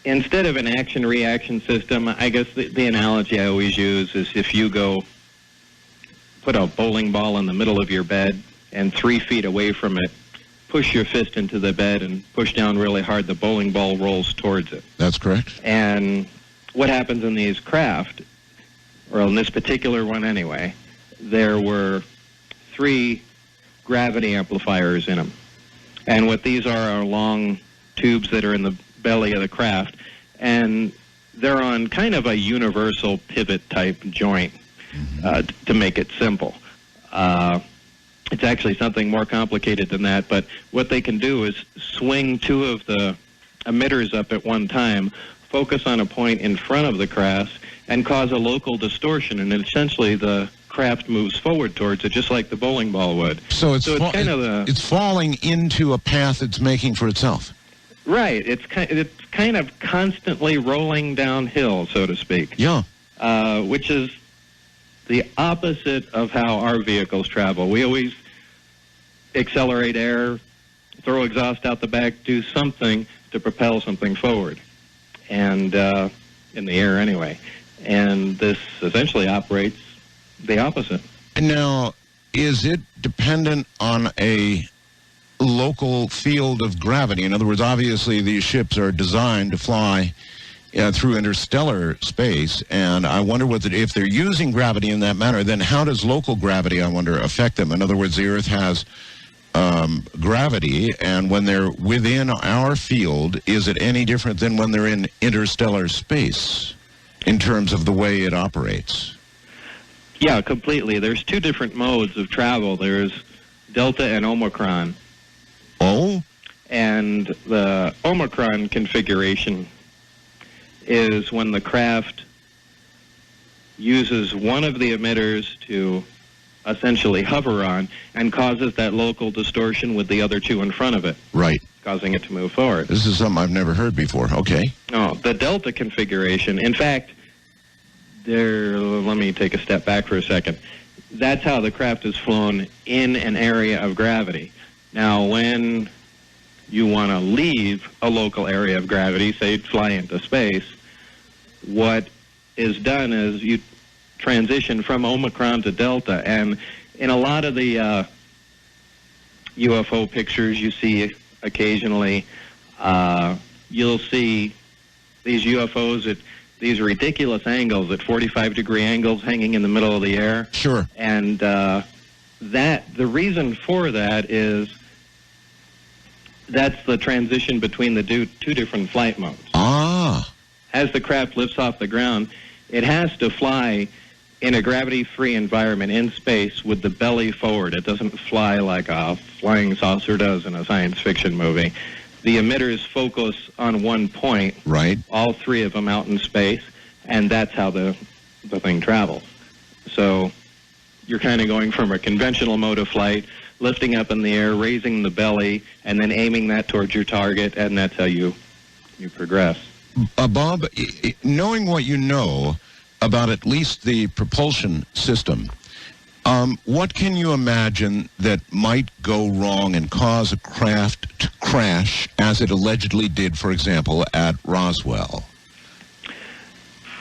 instead of an action-reaction system, I guess the analogy I always use is if you go put a bowling ball in the middle of your bed and 3 feet away from it, push your fist into the bed and push down really hard, the bowling ball rolls towards it. That's correct. And what happens in these craft, or in this particular one anyway, there were 3 gravity amplifiers in them. And what these are long tubes that are in the belly of the craft, and they're on kind of a universal pivot type joint, to make it simple. It's actually something more complicated than that, but what they can do is swing 2 of the emitters up at one time, focus on a point in front of the craft, and cause a local distortion, and essentially the craft moves forward towards it, just like the bowling ball would. So it's kind of it's falling into a path it's making for itself. Right. It's kind of constantly rolling downhill, so to speak. Yeah. Which is the opposite of how our vehicles travel. We always accelerate air, throw exhaust out the back, do something to propel something forward, and in the air anyway. And this essentially operates the opposite. Now, is it dependent on a local field of gravity? In other words, obviously these ships are designed to fly through interstellar space, and I wonder if they're using gravity in that manner, then how does local gravity, I wonder, affect them? In other words, the Earth has gravity, and when they're within our field, is it any different than when they're in interstellar space in terms of the way it operates? Yeah, completely. There's 2 different modes of travel. There's Delta and Omicron. Oh? And the Omicron configuration is when the craft uses one of the emitters to essentially hover on and causes that local distortion with the other 2 in front of it. Right. Causing it to move forward. This is something I've never heard before. Okay. No, the Delta configuration, in fact, let me take a step back for a second. That's how the craft is flown in an area of gravity. Now, when you want to leave a local area of gravity, say fly into space, what is done is you transition from Omicron to Delta. And in a lot of the UFO pictures you see occasionally, you'll see these UFOs at these ridiculous angles, at 45-degree angles, hanging in the middle of the air. Sure. And the reason for that is that's the transition between the 2 different flight modes. Ah. As the craft lifts off the ground, it has to fly in a gravity-free environment in space with the belly forward. It doesn't fly like a flying saucer does in a science fiction movie. The emitters focus on one point, right? All 3 of them out in space, and that's how the thing travels. So you're kind of going from a conventional mode of flight, lifting up in the air, raising the belly, and then aiming that towards your target, and that's how you progress. Bob, knowing what you know about at least the propulsion system, what can you imagine that might go wrong and cause a craft to crash, as it allegedly did, for example, at Roswell?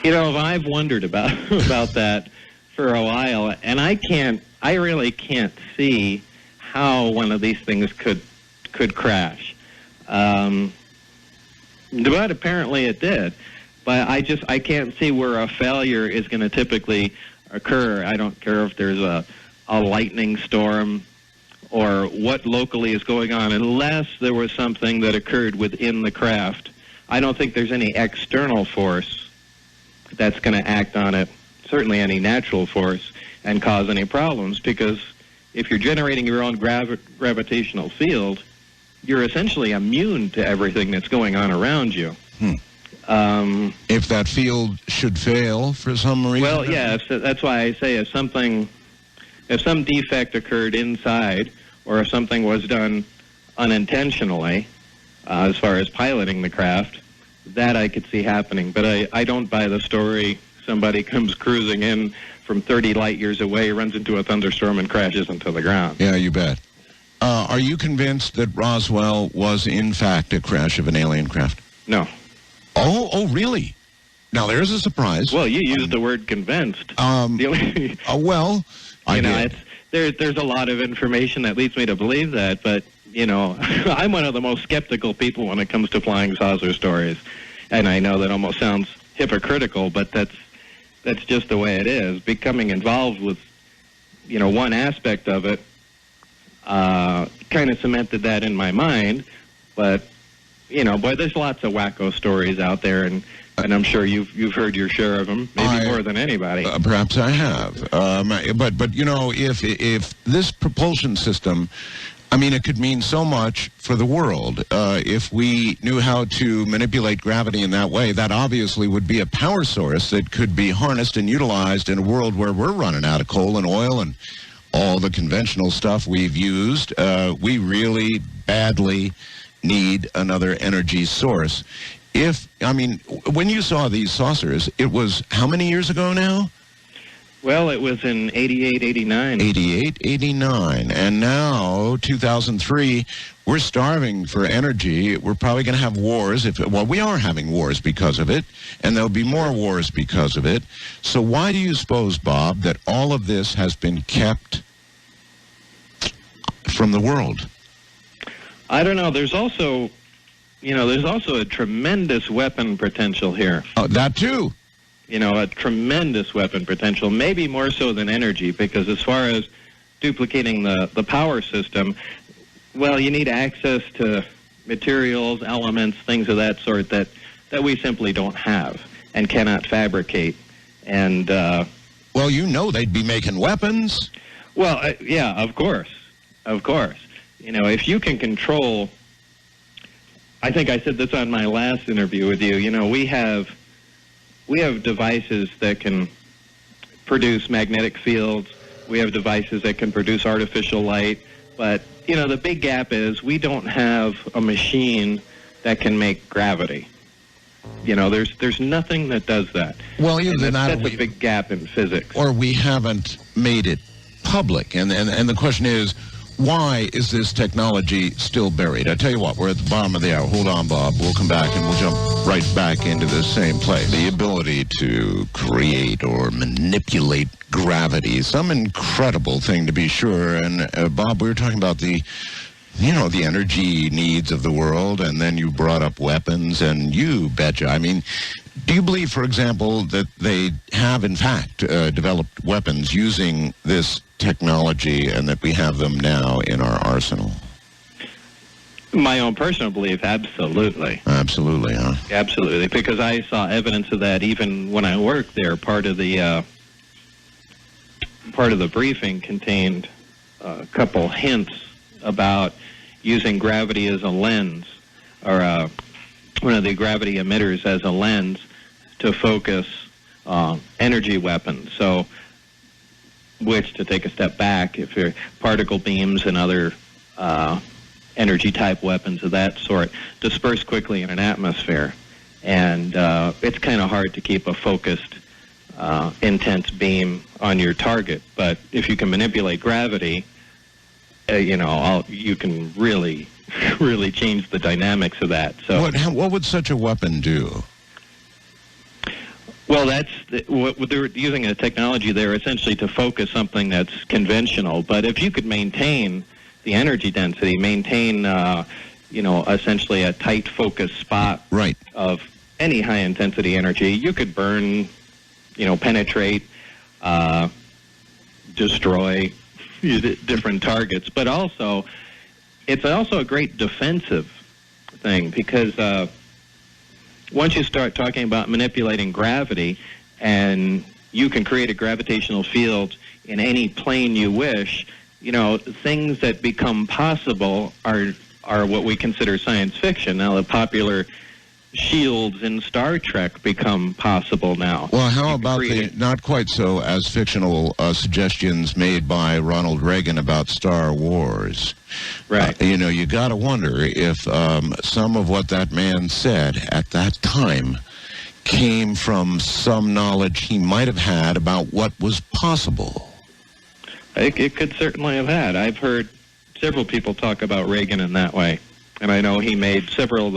You know, I've wondered about that for a while, and I really can't see how one of these things could crash. But apparently it did. But I can't see where a failure is going to typically occur. I don't care if there's a lightning storm or what locally is going on, unless there was something that occurred within the craft. I don't think there's any external force that's going to act on it, certainly any natural force, and cause any problems, because if you're generating your own gravitational field, you're essentially immune to everything that's going on around you. If that field should fail for some reason? Well, yeah, that's why I say if some defect occurred inside, or if something was done unintentionally, as far as piloting the craft, that I could see happening. But I don't buy the story somebody comes cruising in from 30 light years away, runs into a thunderstorm, and crashes into the ground. Yeah, you bet. Are you convinced that Roswell was, in fact, a crash of an alien craft? No. Oh. Oh, really? Now, there's a surprise. Well, you used the word convinced. Well, I did. There's a lot of information that leads me to believe that, but, I'm one of the most skeptical people when it comes to flying saucer stories. And I know that almost sounds hypocritical, but that's just the way it is. Becoming involved with, one aspect of it kind of cemented that in my mind. But, boy, there's lots of wacko stories out there, and I'm sure you've heard your share of them, maybe more than anybody. Perhaps I have. But if this propulsion system, it could mean so much for the world. If we knew how to manipulate gravity in that way, that obviously would be a power source that could be harnessed and utilized in a world where we're running out of coal and oil and all the conventional stuff we've used. We really badly need another energy source. When you saw these saucers, it was how many years ago now? Well, it was in 88, 89. 88, 89. And now, 2003, we're starving for energy. We're probably going to have wars. We are having wars because of it, and there'll be more wars because of it. So why do you suppose, Bob, that all of this has been kept from the world? I don't know. There's also a tremendous weapon potential here. That too. A tremendous weapon potential, maybe more so than energy, because as far as duplicating the power system, well, you need access to materials, elements, things of that sort that we simply don't have and cannot fabricate. And well, they'd be making weapons. Well, yeah, of course. If you can control, I think I said this on my last interview with you, we have devices that can produce magnetic fields. We have devices that can produce artificial light. But, the big gap is we don't have a machine that can make gravity. There's nothing that does that. Well, that's a big gap in physics. Or we haven't made it public. And the question is, why is this technology still buried? I tell you what, we're at the bottom of the hour. Hold on, Bob. We'll come back and we'll jump right back into the same place. The ability to create or manipulate gravity, some incredible thing to be sure. And Bob, we were talking about the energy needs of the world, and then you brought up weapons, and you betcha. Do you believe, for example, that they have, in fact, developed weapons using this technology and that we have them now in our arsenal? My own personal belief, absolutely. Absolutely, huh? Absolutely, because I saw evidence of that even when I worked there. Part of the briefing contained a couple hints about using gravity as a lens, or one of the gravity emitters as a lens to focus energy weapons. So, which, to take a step back, if you're particle beams and other energy-type weapons of that sort disperse quickly in an atmosphere, and it's kind of hard to keep a focused, intense beam on your target. But if you can manipulate gravity, you can really, really change the dynamics of that. So, what would such a weapon do? Well, what they're using a technology there essentially to focus something that's conventional. But if you could maintain the energy density, maintain, essentially a tight focus spot of any high intensity energy, you could burn, penetrate, destroy different targets. But also, it's also a great defensive thing, because once you start talking about manipulating gravity, and you can create a gravitational field in any plane you wish, things that become possible are what we consider science fiction. Now, the popular shields in Star Trek become possible now. Well, how about the not quite so as fictional suggestions made by Ronald Reagan about Star Wars? Right. You got to wonder if some of what that man said at that time came from some knowledge he might have had about what was possible. It could certainly have had. I've heard several people talk about Reagan in that way, and I know he made several of the